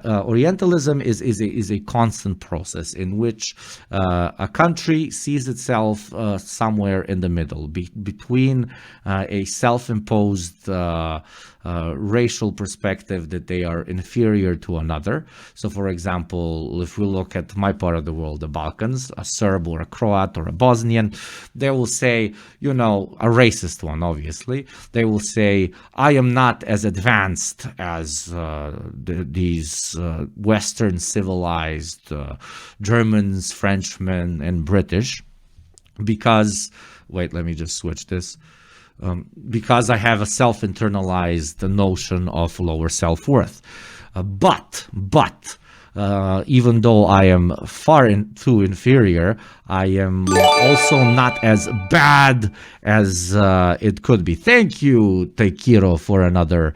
Orientalism is a constant process in which a country sees itself somewhere in the middle, between a self-imposed racial perspective that they are inferior to another. So, for example, if we look at my part of the world, the Balkans, a Serb or a Croat or a Bosnian, they will say, you know, a racist one, obviously, they will say, I am not as advanced as these Western civilized Germans, Frenchmen, and British, because, wait, let me just switch this. Because I have a self-internalized notion of lower self-worth. But even though I am far too inferior, I am also not as bad as it could be. Thank you, Teikiro, for another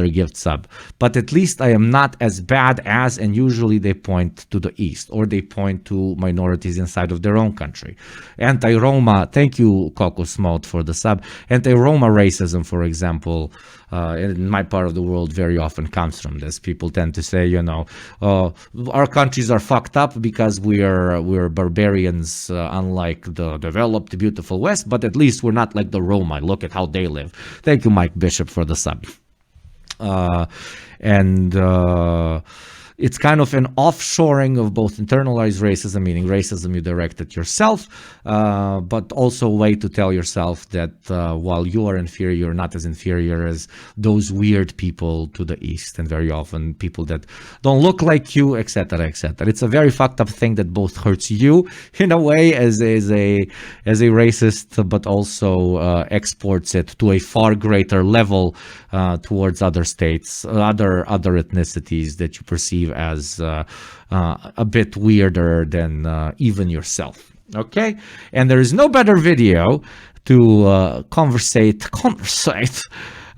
gift sub. But at least I am not as bad as, and usually they point to the East, or they point to minorities inside of their own country. Anti-Roma, thank you, Kokos Mode, for the sub. Anti-Roma racism, for example, in my part of the world very often comes from this. People tend to say, you know, our countries are fucked up because we're barbarians, unlike the developed, beautiful West, but at least we're not like the Roma. Look at how they live. Thank you, Mike Bishop, for the sub. It's kind of an offshoring of both internalized racism, meaning racism you direct at yourself, but also a way to tell yourself that while you are inferior, you're not as inferior as those weird people to the East, and very often people that don't look like you, etc., etc. It's a very fucked up thing that both hurts you in a way as a racist, but also exports it to a far greater level towards other states, other ethnicities that you perceive as a bit weirder than even yourself. Okay, and there is no better video to conversate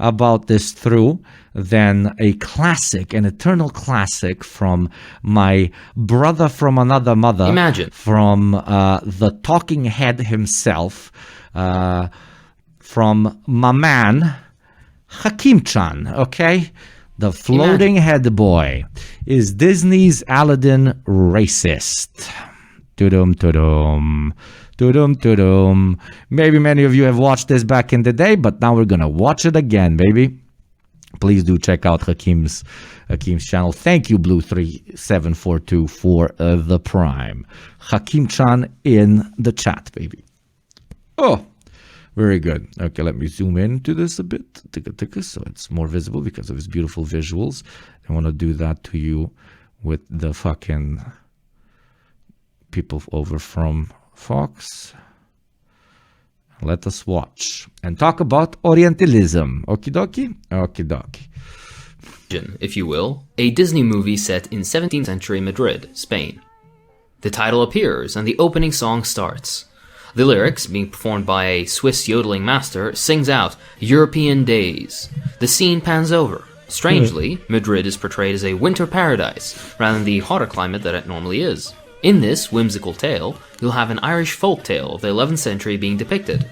about this through than a classic, an eternal classic from my brother from another mother. Imagine. From the talking head himself, from my man Hakim-chan, okay? The floating head boy. Is Disney's Aladdin racist? Tudum, tudum. Tudum, tudum. Maybe many of you have watched this back in the day, but now we're gonna watch it again, baby. Please do check out Hakim's channel. Thank you, Blue3742, for the Prime. Hakim-chan in the chat, baby. Oh, very good. Okay, let me zoom into this a bit, so it's more visible because of his beautiful visuals. I want to do that to you with the fucking people over from Fox. Let us watch and talk about Orientalism. Okie dokie? Okie dokie. If you will, a Disney movie set in 17th century Madrid, Spain. The title appears and the opening song starts. The lyrics, being performed by a Swiss yodeling master, sings out, European days. The scene pans over. Strangely, Madrid is portrayed as a winter paradise, rather than the hotter climate that it normally is. In this whimsical tale, you'll have an Irish folk tale of the 11th century being depicted.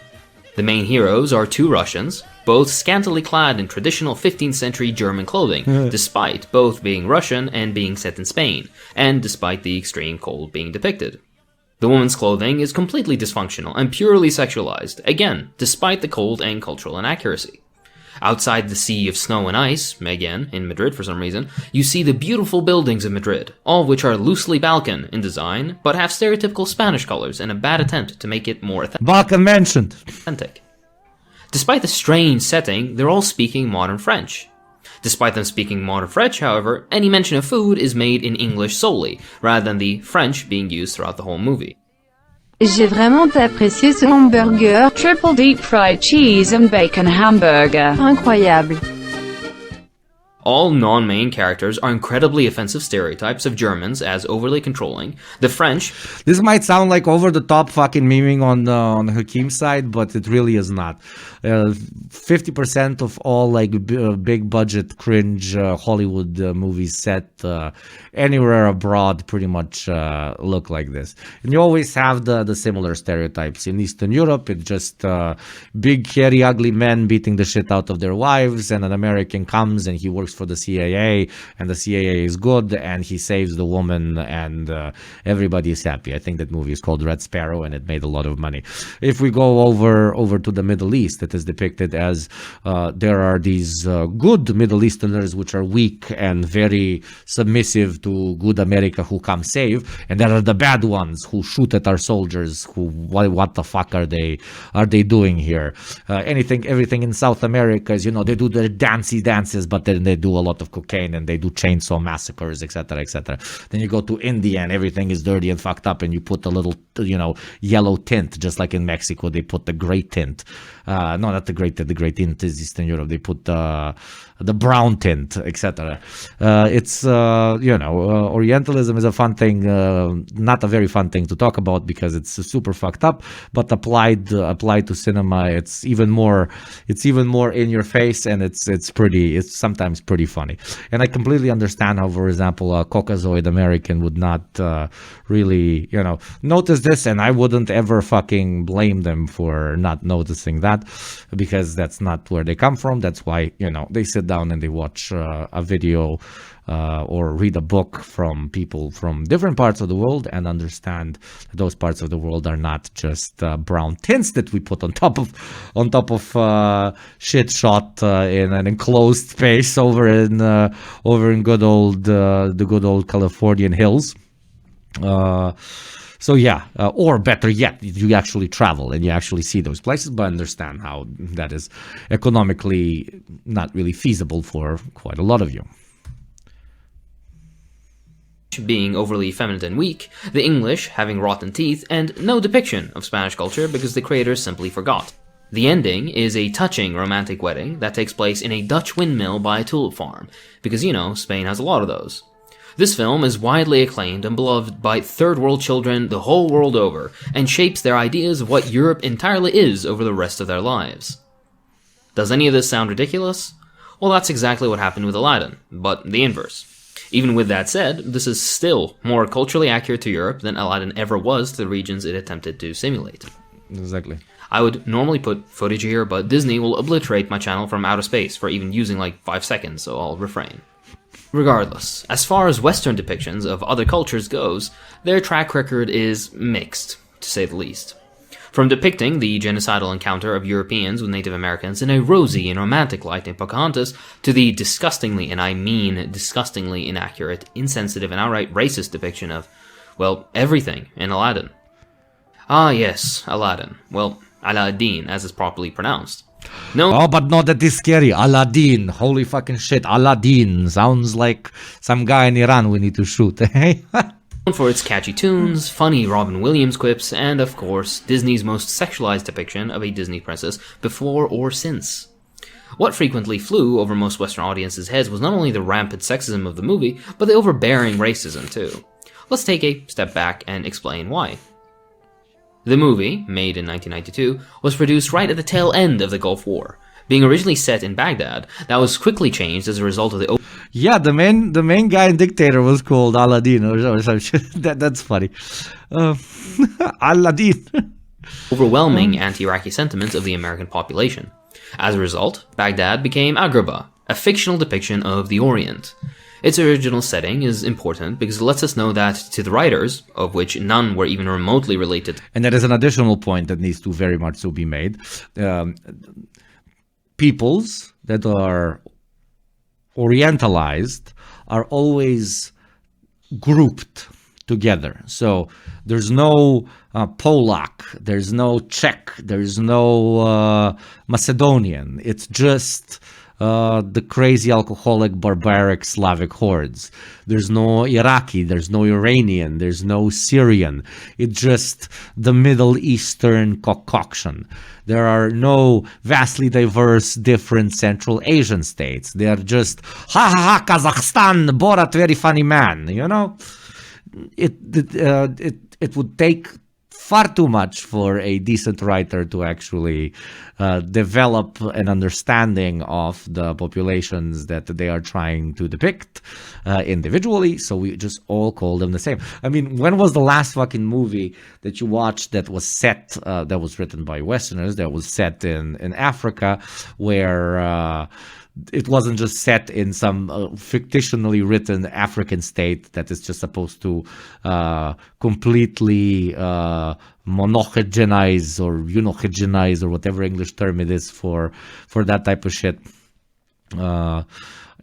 The main heroes are two Russians, both scantily clad in traditional 15th century German clothing, despite both being Russian and being set in Spain, and despite the extreme cold being depicted. The woman's clothing is completely dysfunctional and purely sexualized, again, despite the cold and cultural inaccuracy. Outside the sea of snow and ice, again, in Madrid for some reason, you see the beautiful buildings of Madrid, all of which are loosely Balkan in design, but have stereotypical Spanish colors in a bad attempt to make it more Balkan mentioned. authentic. Despite the strange setting, they're all speaking modern French. Despite them speaking modern French, however, any mention of food is made in English solely, rather than the French being used throughout the whole movie. J'ai vraiment apprécié ce hamburger, triple deep fried cheese and bacon hamburger. Incroyable. All non-main characters are incredibly offensive stereotypes of Germans as overly controlling. The French... This might sound like over-the-top fucking memeing on Hakim's side, but it really is not. 50% of all like big-budget cringe Hollywood movies set anywhere abroad pretty much look like this. And you always have the similar stereotypes. In Eastern Europe, it's just big, hairy, ugly men beating the shit out of their wives, and an American comes and he works works for the CIA, and the CIA is good, and he saves the woman, and everybody is happy. I think that movie is called Red Sparrow, and it made a lot of money. If we go over to the Middle East, it is depicted as there are these good Middle Easterners which are weak and very submissive to good America who come save, and there are the bad ones who shoot at our soldiers. Who what the fuck are they doing here? Everything in South America is, they do their dances, but then they do a lot of cocaine and they do chainsaw massacres, etc., etc. Then you go to India and everything is dirty and fucked up, and you put a little yellow tint, just like in Mexico they put the gray tint. No, not the gray tint. The gray tint is Eastern Europe. They put the brown tint, etc. It's Orientalism is a fun thing, not a very fun thing to talk about because it's super fucked up. But applied to cinema, it's even more in your face, and it's sometimes pretty funny. And I completely understand how, for example, a Caucasoid American would not really notice this, and I wouldn't ever fucking blame them for not noticing that, because that's not where they come from. That's why they sit down and they watch a video or read a book from people from different parts of the world, and understand that those parts of the world are not just brown tints that we put on top of shit shot in an enclosed space over in the good old Californian hills. So yeah, or better yet, you actually travel and you actually see those places, but understand how that is economically not really feasible for quite a lot of you. Being overly effeminate and weak, the English having rotten teeth, and no depiction of Spanish culture because the creators simply forgot. The ending is a touching romantic wedding that takes place in a Dutch windmill by a tulip farm, because Spain has a lot of those. This film is widely acclaimed and beloved by third world children the whole world over, and shapes their ideas of what Europe entirely is over the rest of their lives. Does any of this sound ridiculous? Well, that's exactly what happened with Aladdin, but the inverse. Even with that said, this is still more culturally accurate to Europe than Aladdin ever was to the regions it attempted to simulate. Exactly. I would normally put footage here, but Disney will obliterate my channel from outer space for even using like 5 seconds, so I'll refrain. Regardless, as far as Western depictions of other cultures goes, their track record is mixed, to say the least. From depicting the genocidal encounter of Europeans with Native Americans in a rosy and romantic light in Pocahontas, to the disgustingly, and I mean disgustingly inaccurate, insensitive, and outright racist depiction of, well, everything in Aladdin. Ah yes, Aladdin. Well, Aladdin, as it's properly pronounced. No. Oh, but no, that is scary. Aladdin. Holy fucking shit. Aladdin. Sounds like some guy in Iran we need to shoot. Known for its catchy tunes, funny Robin Williams quips, and of course, Disney's most sexualized depiction of a Disney princess before or since. What frequently flew over most Western audiences' heads was not only the rampant sexism of the movie, but the overbearing racism too. Let's take a step back and explain why. The movie, made in 1992, was produced right at the tail end of the Gulf War. Being originally set in Baghdad, that was quickly changed as a result of the... Yeah, the main guy in Dictator was called Aladdin or some shit. That's funny. Aladdin. overwhelming anti-Iraqi sentiments of the American population. As a result, Baghdad became Agrabah, a fictional depiction of the Orient. Its original setting is important because it lets us know that to the writers, of which none were even remotely related. And that is an additional point that needs to very much so be made. Peoples that are Orientalized are always grouped together. So there's no Polak, there's no Czech, there's no Macedonian. It's just the crazy alcoholic barbaric Slavic hordes. There's no Iraqi, there's no Iranian, there's no Syrian. It's just the Middle Eastern concoction. There are no vastly diverse different Central Asian states. They are just Kazakhstan, Borat, very funny man, you know? It would take far too much for a decent writer to actually develop an understanding of the populations that they are trying to depict individually, so we just all call them the same. I mean, when was the last fucking movie that you watched that was set, that was written by Westerners, that was set in Africa, where it wasn't just set in some fictionally written African state that is just supposed to completely monogenize or unogenize or whatever English term it is for that type of shit.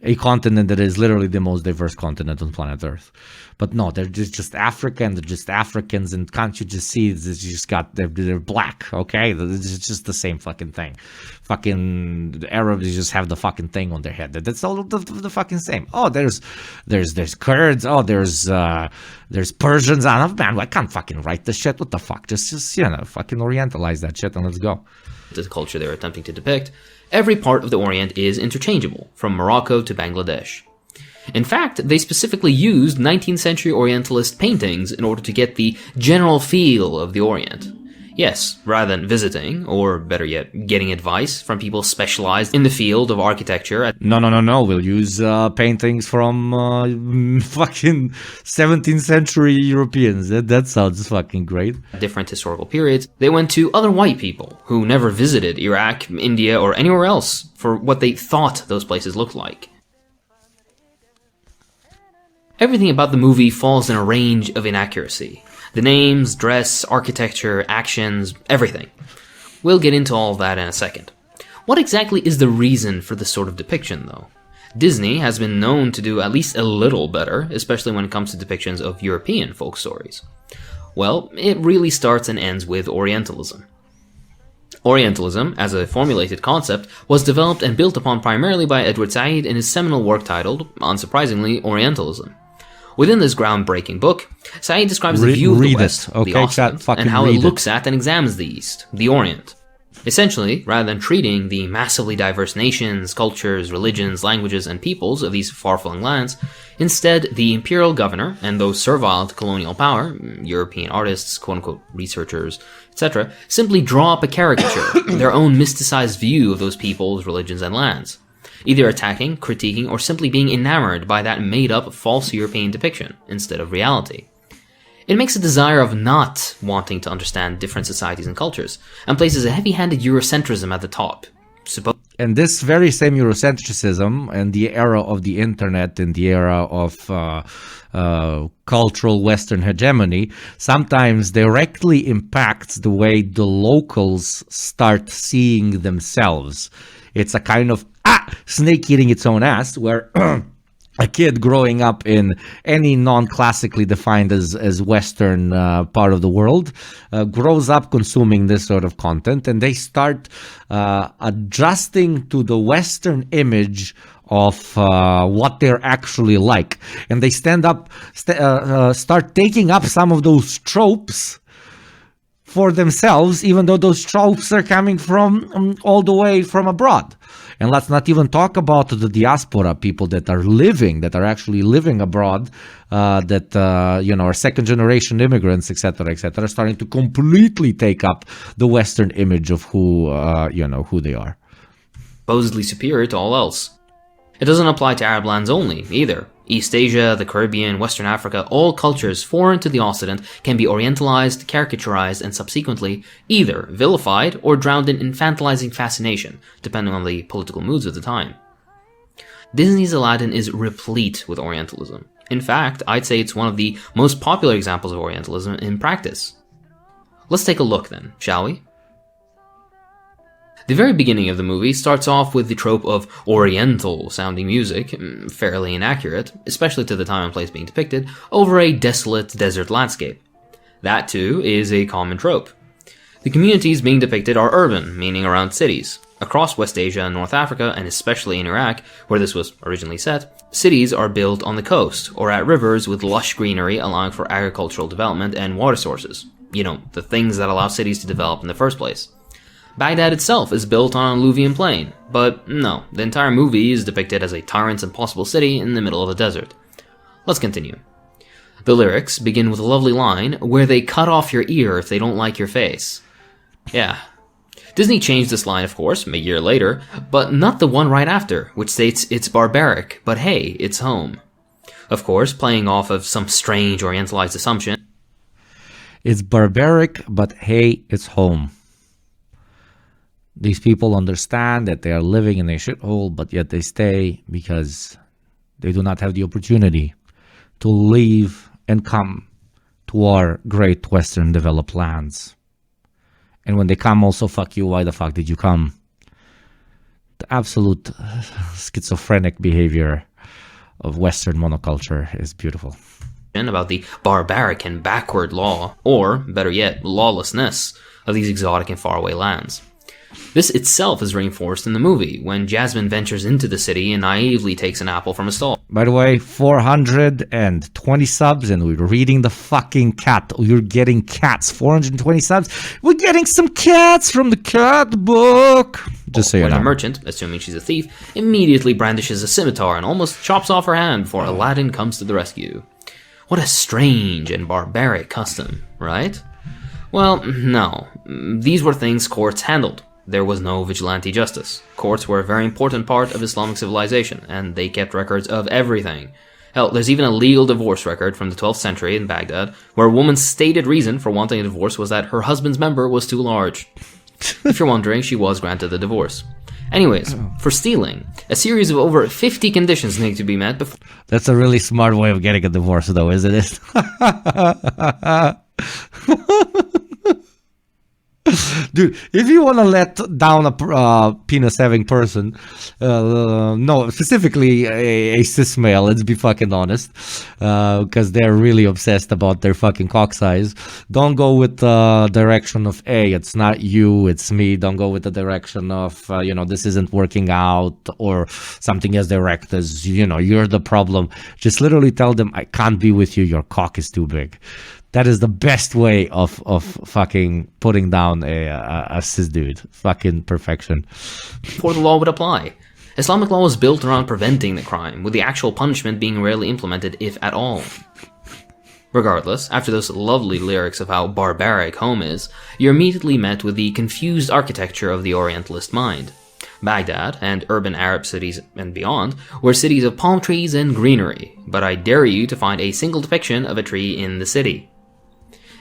A continent that is literally the most diverse continent on planet Earth. But no, they're just African, they're just Africans, and can't you just see, they're black, okay? It's just the same fucking thing. Fucking the Arabs just have the fucking thing on their head. That's all the fucking same. Oh, there's Kurds, oh, there's Persians. Oh, man, I can't fucking write this shit. What the fuck? Just fucking Orientalize that shit and let's go. The culture they're attempting to depict, every part of the Orient is interchangeable, from Morocco to Bangladesh. In fact, they specifically used 19th century Orientalist paintings in order to get the general feel of the Orient. Yes, rather than visiting, or better yet, getting advice from people specialized in the field of architecture. No. We'll use paintings from fucking 17th century Europeans. That sounds fucking great. Different historical periods, they went to other white people who never visited Iraq, India, or anywhere else for what they thought those places looked like. Everything about the movie falls in a range of inaccuracy. The names, dress, architecture, actions, everything. We'll get into all of that in a second. What exactly is the reason for this sort of depiction, though? Disney has been known to do at least a little better, especially when it comes to depictions of European folk stories. Well, it really starts and ends with Orientalism. Orientalism, as a formulated concept, was developed and built upon primarily by Edward Said in his seminal work titled, unsurprisingly, Orientalism. Within this groundbreaking book, Said describes the view of the West, the Occident, and how it looks at and examines the East, the Orient. Essentially, rather than treating the massively diverse nations, cultures, religions, languages, and peoples of these far-flung lands, instead the imperial governor and those servile to colonial power, European artists, quote-unquote researchers, etc., simply draw up a caricature, their own mysticized view of those peoples, religions, and lands, either attacking, critiquing, or simply being enamored by that made-up false European depiction instead of reality. It makes a desire of not wanting to understand different societies and cultures, and places a heavy-handed Eurocentrism at the top. And this very same Eurocentrism and the era of the internet and the era of cultural Western hegemony sometimes directly impacts the way the locals start seeing themselves. It's a kind of snake eating its own ass, where a kid growing up in any non-classically defined as Western part of the world grows up consuming this sort of content, and they start adjusting to the Western image of what they're actually like, and they start taking up some of those tropes for themselves, even though those tropes are coming from all the way from abroad. And let's not even talk about the diaspora people that are actually living abroad, that are second generation immigrants, etc., are starting to completely take up the Western image of who they are. Supposedly superior to all else. It doesn't apply to Arab lands only, either. East Asia, the Caribbean, Western Africa, all cultures foreign to the Occident can be orientalized, caricaturized, and subsequently either vilified or drowned in infantilizing fascination, depending on the political moods of the time. Disney's Aladdin is replete with Orientalism. In fact, I'd say it's one of the most popular examples of Orientalism in practice. Let's take a look then, shall we? The very beginning of the movie starts off with the trope of Oriental-sounding music, fairly inaccurate, especially to the time and place being depicted, over a desolate desert landscape. That, too, is a common trope. The communities being depicted are urban, meaning around cities. Across West Asia and North Africa, and especially in Iraq, where this was originally set, cities are built on the coast, or at rivers with lush greenery allowing for agricultural development and water sources. The things that allow cities to develop in the first place. Baghdad itself is built on an alluvial plain, but no, the entire movie is depicted as a tyrant's impossible city in the middle of the desert. Let's continue. The lyrics begin with a lovely line where they cut off your ear if they don't like your face. Yeah. Disney changed this line, of course, a year later, but not the one right after, which states it's barbaric, but hey, it's home. Of course, playing off of some strange orientalized assumption. It's barbaric, but hey, it's home. These people understand that they are living in a shithole, but yet they stay because they do not have the opportunity to leave and come to our great Western developed lands. And when they come, also, fuck you, why the fuck did you come? The absolute schizophrenic behavior of Western monoculture is beautiful. About the barbaric and backward law, or, better yet, lawlessness of these exotic and faraway lands. This itself is reinforced in the movie, when Jasmine ventures into the city and naively takes an apple from a stall. By the way, 420 subs, and we're reading the fucking cat. You're getting cats. 420 subs. We're getting some cats from the cat book. Just so you know. When a merchant, assuming she's a thief, immediately brandishes a scimitar and almost chops off her hand before Aladdin comes to the rescue. What a strange and barbaric custom, right? Well, no. These were things courts handled. There was no vigilante justice. Courts were a very important part of Islamic civilization, and they kept records of everything. Hell, there's even a legal divorce record from the 12th century in Baghdad, where a woman's stated reason for wanting a divorce was that her husband's member was too large. If you're wondering, she was granted the divorce. Anyways, for stealing, a series of over 50 conditions need to be met before... That's a really smart way of getting a divorce, though, isn't it? Dude, if you want to let down a penis-having person, no, specifically a cis male, let's be fucking honest, because they're really obsessed about their fucking cock size, don't go with the direction of, hey, it's not you, it's me. Don't go with the direction of, this isn't working out, or something as direct as, you're the problem. Just literally tell them, I can't be with you, your cock is too big. That is the best way of fucking putting down a cis dude. Fucking perfection. Before the law would apply. Islamic law was built around preventing the crime, with the actual punishment being rarely implemented, if at all. Regardless, after those lovely lyrics of how barbaric home is, you're immediately met with the confused architecture of the Orientalist mind. Baghdad, and urban Arab cities and beyond, were cities of palm trees and greenery, but I dare you to find a single depiction of a tree in the city.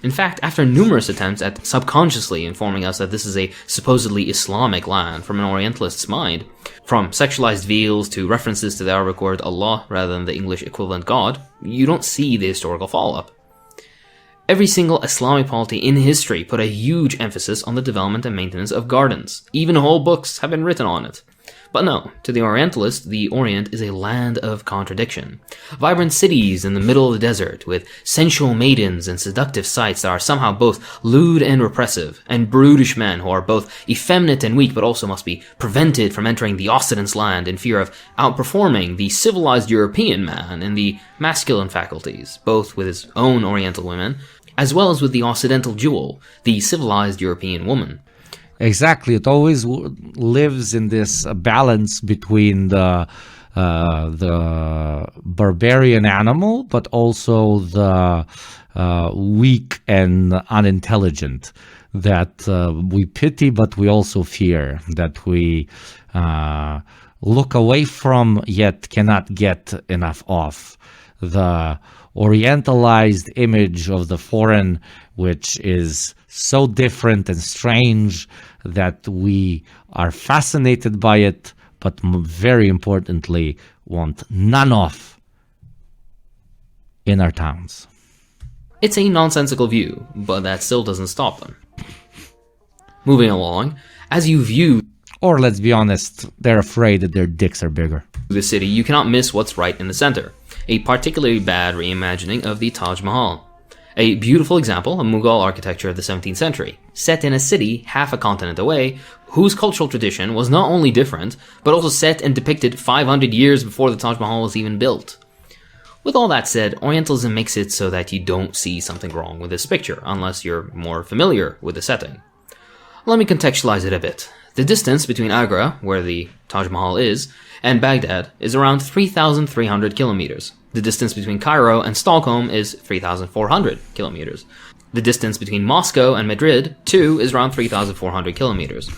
In fact, after numerous attempts at subconsciously informing us that this is a supposedly Islamic land from an Orientalist's mind, from sexualized veils to references to the Arabic word Allah rather than the English equivalent God, you don't see the historical follow-up. Every single Islamic polity in history put a huge emphasis on the development and maintenance of gardens. Even whole books have been written on it. But no, to the Orientalist, the Orient is a land of contradiction. Vibrant cities in the middle of the desert, with sensual maidens and seductive sights that are somehow both lewd and repressive, and brutish men who are both effeminate and weak but also must be prevented from entering the Occident's land in fear of outperforming the civilized European man in the masculine faculties, both with his own Oriental women, as well as with the Occidental jewel, the civilized European woman. Exactly. It always lives in this balance between the barbarian animal, but also the weak and unintelligent that we pity, but we also fear, that we look away from, yet cannot get enough of. The orientalized image of the foreign, which is so different and strange that we are fascinated by it, but very importantly, want none of in our towns. It's a nonsensical view, but that still doesn't stop them. Moving along, as you view, or let's be honest, they're afraid that their dicks are bigger, the city, you cannot miss what's right in the center. A particularly bad reimagining of the Taj Mahal. A beautiful example of Mughal architecture of the 17th century, set in a city half a continent away, whose cultural tradition was not only different, but also set and depicted 500 years before the Taj Mahal was even built. With all that said, Orientalism makes it so that you don't see something wrong with this picture, unless you're more familiar with the setting. Let me contextualize it a bit. The distance between Agra, where the Taj Mahal is, and Baghdad is around 3,300 kilometers. The distance between Cairo and Stockholm is 3,400 kilometers. The distance between Moscow and Madrid, too, is around 3,400 kilometers.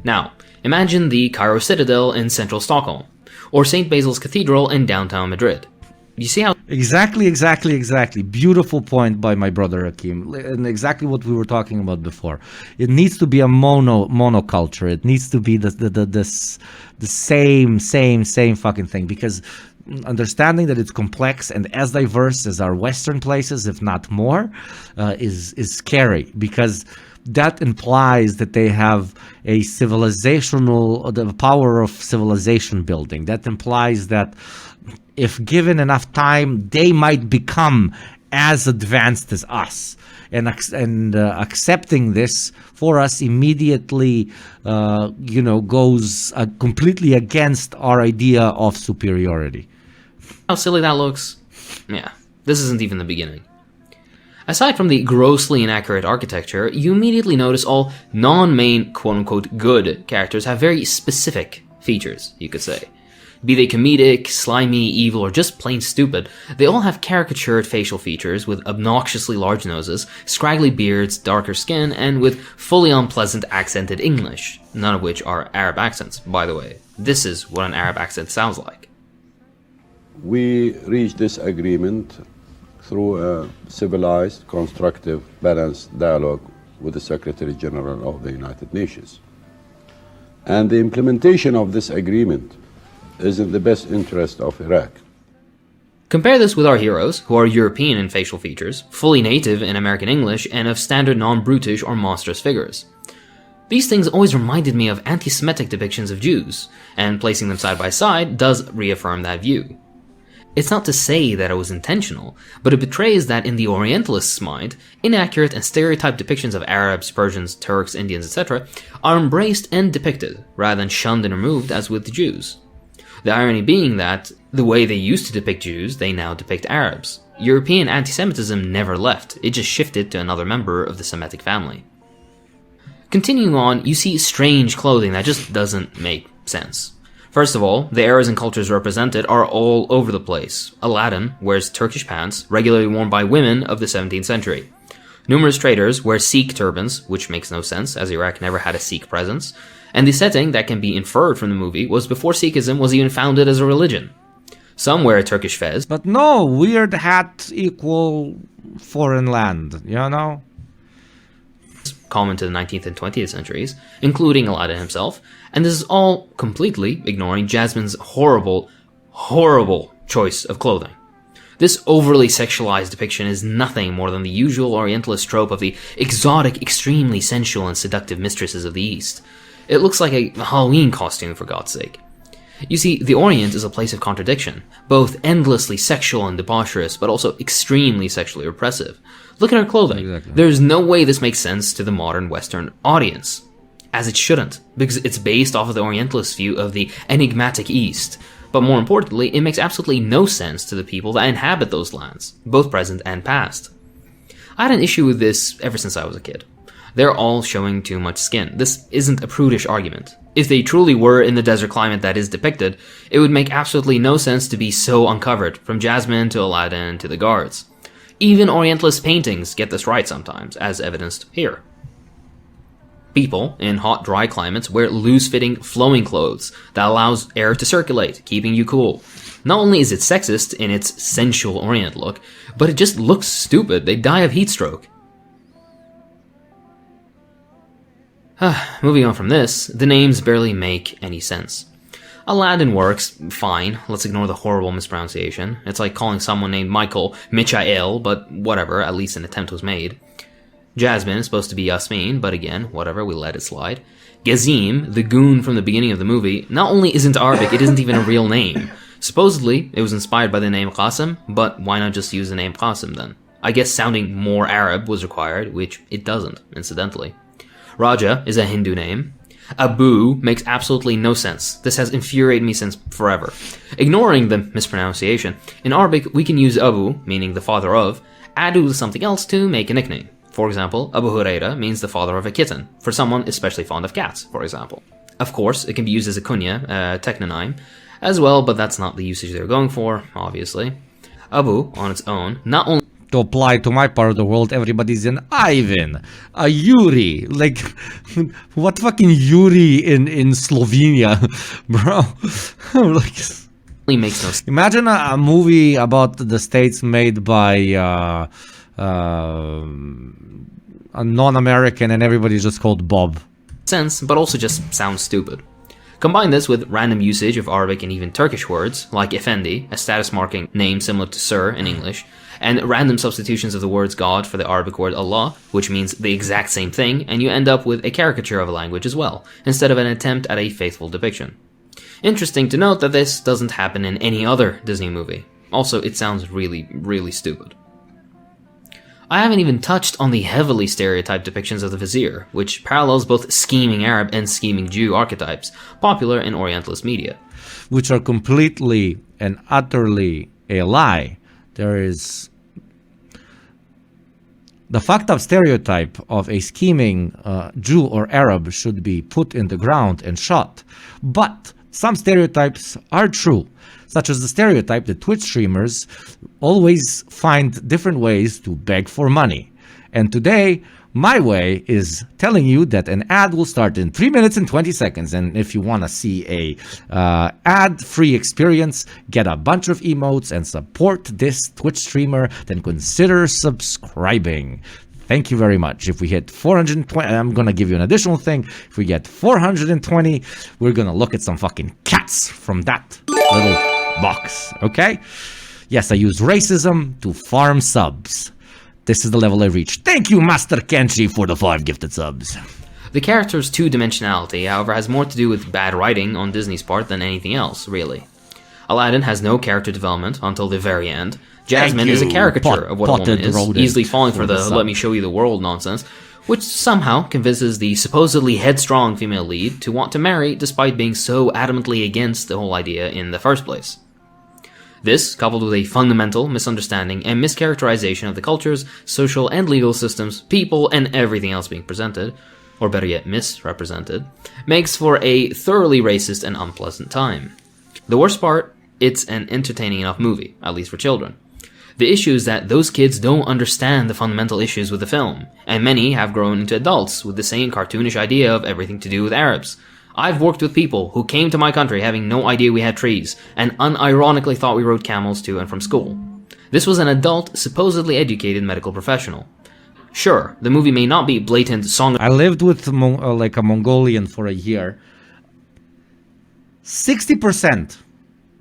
Now, imagine the Cairo Citadel in central Stockholm, or St. Basil's Cathedral in downtown Madrid. You see how Exactly. Beautiful point by my brother Hakim, and exactly what we were talking about before. It needs to be a monoculture. It needs to be the same fucking thing, because understanding that it's complex and as diverse as our Western places, if not more, is scary, because that implies that they have a the power of civilization building. That implies that if given enough time, they might become as advanced as us. And accepting this for us immediately, goes completely against our idea of superiority. how silly that looks? Yeah, this isn't even the beginning. Aside from the grossly inaccurate architecture, you immediately notice all non-main quote-unquote good characters have very specific features, you could say. Be they comedic, slimy, evil, or just plain stupid, they all have caricatured facial features with obnoxiously large noses, scraggly beards, darker skin, and with fully unpleasant accented English, none of which are Arab accents, by the way. This is what an Arab accent sounds like. We reached this agreement through a civilized, constructive, balanced dialogue with the Secretary General of the United Nations. And the implementation of this agreement is in the best interest of Iraq. Compare this with our heroes, who are European in facial features, fully native in American English, and of standard non-brutish or monstrous figures. These things always reminded me of anti-Semitic depictions of Jews, and placing them side by side does reaffirm that view. It's not to say that it was intentional, but it betrays that in the Orientalist's mind, inaccurate and stereotyped depictions of Arabs, Persians, Turks, Indians, etc. are embraced and depicted, rather than shunned and removed as with the Jews. The irony being that, the way they used to depict Jews, they now depict Arabs. European anti-Semitism never left, it just shifted to another member of the Semitic family. Continuing on, you see strange clothing that just doesn't make sense. First of all, the eras and cultures represented are all over the place. Aladdin wears Turkish pants, regularly worn by women of the 17th century. Numerous traders wear Sikh turbans, which makes no sense, as Iraq never had a Sikh presence. And the setting that can be inferred from the movie was before Sikhism was even founded as a religion. Some wear a Turkish fez. But no, weird hat equal foreign land, you know? Common to the 19th and 20th centuries, including Aladdin himself, and this is all completely ignoring Jasmine's horrible choice of clothing. This overly sexualized depiction is nothing more than the usual Orientalist trope of the exotic, extremely sensual and seductive mistresses of the East. It looks like a Halloween costume, for God's sake. You see, the Orient is a place of contradiction, both endlessly sexual and debaucherous, but also extremely sexually repressive. Look at our clothing. Exactly. There's no way this makes sense to the modern Western audience. As it shouldn't, because it's based off of the Orientalist view of the enigmatic East. But more importantly, it makes absolutely no sense to the people that inhabit those lands, both present and past. I had an issue with this ever since I was a kid. They're all showing too much skin. This isn't a prudish argument. If they truly were in the desert climate that is depicted, it would make absolutely no sense to be so uncovered, from Jasmine to Aladdin to the guards. Even Orientalist paintings get this right sometimes, as evidenced here. People in hot, dry climates wear loose-fitting, flowing clothes that allows air to circulate, keeping you cool. Not only is it sexist in its sensual Orient look, but it just looks stupid. They die of heat stroke. Moving on from this, the names barely make any sense. Aladdin works fine, let's ignore the horrible mispronunciation. It's like calling someone named Michael Michael, but whatever, at least an attempt was made. Jasmine is supposed to be Yasmin, but again, whatever, we let it slide. Gazim, the goon from the beginning of the movie, not only isn't Arabic, it isn't even a real name. Supposedly, it was inspired by the name Qasim, but why not just use the name Qasim then? I guess sounding more Arab was required, which it doesn't, incidentally. Raja is a Hindu name. Abu makes absolutely no sense. This has infuriated me since forever. Ignoring the mispronunciation, in Arabic we can use Abu, meaning the father of, add to something else to make a nickname. For example, Abu Huraira means the father of a kitten, for someone especially fond of cats, for example. Of course, it can be used as a kunya, technonym, as well, but that's not the usage they're going for, obviously. Abu, on its own, not only To apply to my part of the world, everybody's an Ivan, a Yuri. Like, what fucking Yuri in Slovenia, bro? Like, makes no sense. Imagine a movie about the States made by a non-American and everybody's just called Bob. But also just sounds stupid. Combine this with random usage of Arabic and even Turkish words, like Effendi, a status marking name similar to Sir in English, and random substitutions of the words God for the Arabic word Allah, which means the exact same thing, and you end up with a caricature of a language as well, instead of an attempt at a faithful depiction. Interesting to note that this doesn't happen in any other Disney movie. Also, it sounds really, really stupid. I haven't even touched on the heavily stereotyped depictions of the Vizier, which parallels both scheming Arab and scheming Jew archetypes, popular in Orientalist media. Which are completely and utterly a lie. There is the fucked up stereotype of a scheming Jew or Arab should be put in the ground and shot. But some stereotypes are true, such as the stereotype that Twitch streamers always find different ways to beg for money. And today, my way is telling you that an ad will start in 3 minutes and 20 seconds. And if you want to see a ad-free experience, get a bunch of emotes and support this Twitch streamer, then consider subscribing. Thank you very much. If we hit 420, I'm going to give you an additional thing. If we get 420, we're going to look at some fucking cats from that little box, okay? Yes, I use racism to farm subs. This is the level I reached. Thank you, Master Kenshi, for the 5 gifted subs. The character's two-dimensionality, however, has more to do with bad writing on Disney's part than anything else, really. Aladdin has no character development until the very end. Jasmine is a caricature of what a woman is, easily falling for the let me show you the world nonsense, which somehow convinces the supposedly headstrong female lead to want to marry despite being so adamantly against the whole idea in the first place. This, coupled with a fundamental misunderstanding and mischaracterization of the cultures, social and legal systems, people, and everything else being presented, or better yet misrepresented, makes for a thoroughly racist and unpleasant time. The worst part, it's an entertaining enough movie, at least for children. The issue is that those kids don't understand the fundamental issues with the film, and many have grown into adults with the same cartoonish idea of everything to do with Arabs. I've worked with people who came to my country having no idea we had trees, and unironically thought we rode camels to and from school. This was an adult, supposedly educated medical professional. Sure, the movie may not be blatant song. I lived with like a Mongolian for a year. 60%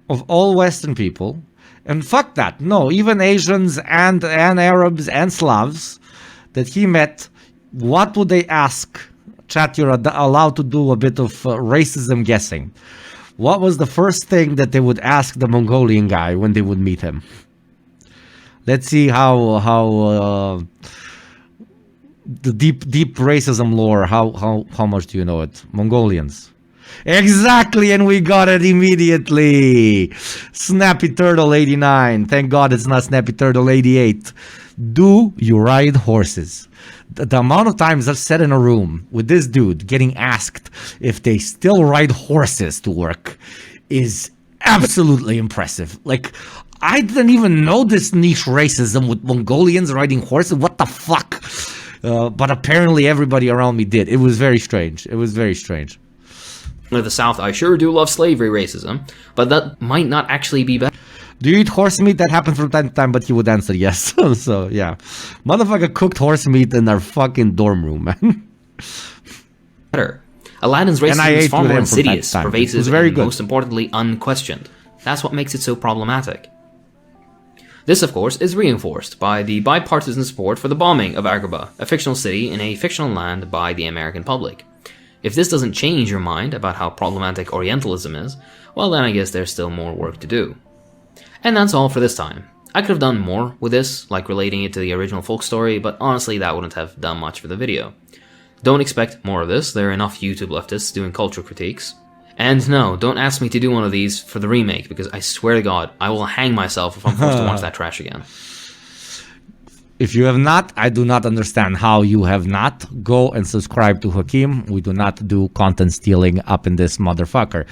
of all Western people, and fuck that, no, even Asians and Arabs and Slavs that he met, what would they ask? Chat, you're allowed to do a bit of racism guessing. What was the first thing that they would ask the Mongolian guy when they would meet him? Let's see how the deep racism lore, how much do you know it? Mongolians. Exactly, and we got it immediately. Snappy Turtle 89. Thank God it's not Snappy Turtle 88. Do you ride horses? The amount of times I've sat in a room with this dude getting asked if they still ride horses to work is absolutely impressive. Like, I didn't even know this niche racism with Mongolians riding horses. What the fuck? But apparently everybody around me did. It was very strange. It was very strange. With the South, I sure do love slavery racism, but that might not actually be better. Do you eat horse meat? That happens from time to time, but he would answer yes. So, yeah. Motherfucker cooked horse meat in our fucking dorm room, man. Better. Aladdin's racism is far more insidious, pervasive, and most importantly, unquestioned. That's what makes it so problematic. This, of course, is reinforced by the bipartisan support for the bombing of Agrabah, a fictional city in a fictional land, by the American public. If this doesn't change your mind about how problematic Orientalism is, well then I guess there's still more work to do. And that's all for this time. I could have done more with this, like relating it to the original folk story, but honestly that wouldn't have done much for the video. Don't expect more of this, there are enough YouTube leftists doing culture critiques. And no, don't ask me to do one of these for the remake, because I swear to God, I will hang myself if I'm forced to watch that trash again. If you have not, I do not understand how you have not. Go and subscribe to Hakim. We do not do content stealing up in this motherfucker.